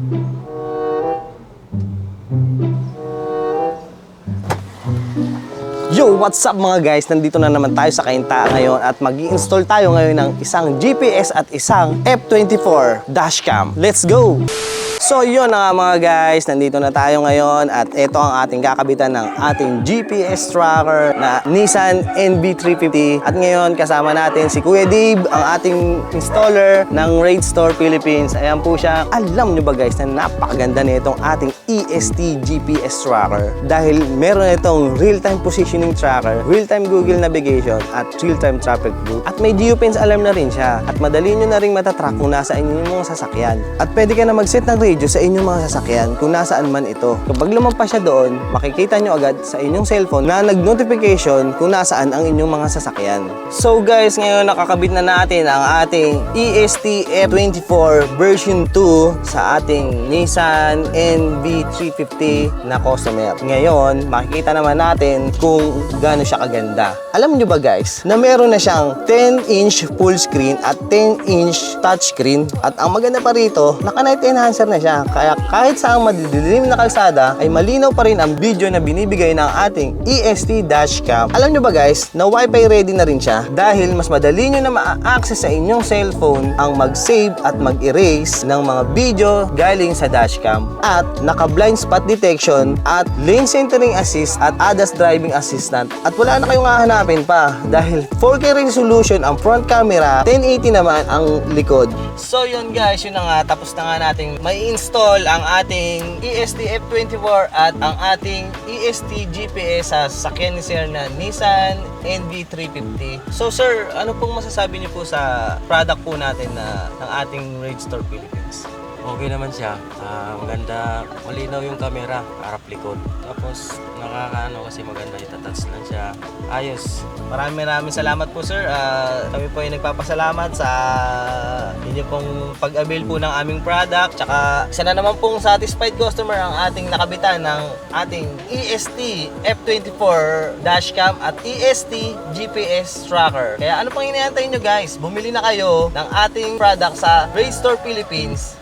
Yo, what's up mga guys? Nandito na naman tayo sa Cainta ngayon at mag-i-install tayo ngayon ng isang GPS at isang F24 dashcam. Let's go! So yun na nga mga guys, nandito na tayo ngayon at ito ang ating kakabitan ng ating GPS tracker na Nissan NV350. At ngayon kasama natin si Kuya Dave, ang ating installer ng Raid Store Philippines. Ayan po siya. Alam nyo ba guys na napakaganda nitong ating EST GPS tracker dahil meron itong real-time positioning tracker, real-time Google navigation at real-time traffic route. At may geofence alarm na rin siya at madali nyo na rin matatrack kung nasa inyo yung mga sasakyan. At pwede ka na mag-set ng radio sa inyong mga sasakyan kung nasaan man ito. Kapag lumampas siya doon, makikita nyo agad sa inyong cellphone na nag-notification kung nasaan ang inyong mga sasakyan. So guys, ngayon nakakabit na natin ang ating EST F24 version 2 sa ating Nissan NV350 na customer. Ngayon, makikita naman natin kung gaano siya kaganda. Alam nyo ba guys, na meron na siyang 10-inch full screen at 10-inch touchscreen at ang maganda pa rito, naka-night enhancer na siya. Kaya kahit saang madidilim na kalsada ay malinaw pa rin ang video na binibigay ng ating EST dashcam. Alam nyo ba guys, na wifi ready na rin siya dahil mas madali nyo na ma-access sa inyong cellphone ang mag-save at mag-erase ng mga video galing sa dashcam. At naka-blind spot detection at lane centering assist at ADAS driving assistant. At wala na kayong hahanapin pa dahil 4K resolution ang front camera, 1080 naman ang likod. So yun guys, yun na nga, tapos na nga natin may install ang ating EST F24 at ang ating EST GPS sa sasakyan ni Sir na Nissan NV350. So sir, ano pong masasabi niyo po sa product po natin na ng ating Raid Store Philippines? Okay naman siya. Maganda, malinaw yung camera, harap likod. Tapos nakakaano kasi maganda, itatouch lang siya. Ayos. Maraming salamat po sir. Kami po ay nagpapasalamat sa inyo pong pag-avail po ng aming product. Tsaka isa na naman pong satisfied customer ang ating nakabitan ng ating EST F24 dashcam at EST GPS tracker. Kaya ano pang hinihintay nyo guys? Bumili na kayo ng ating product sa Raid Store Philippines.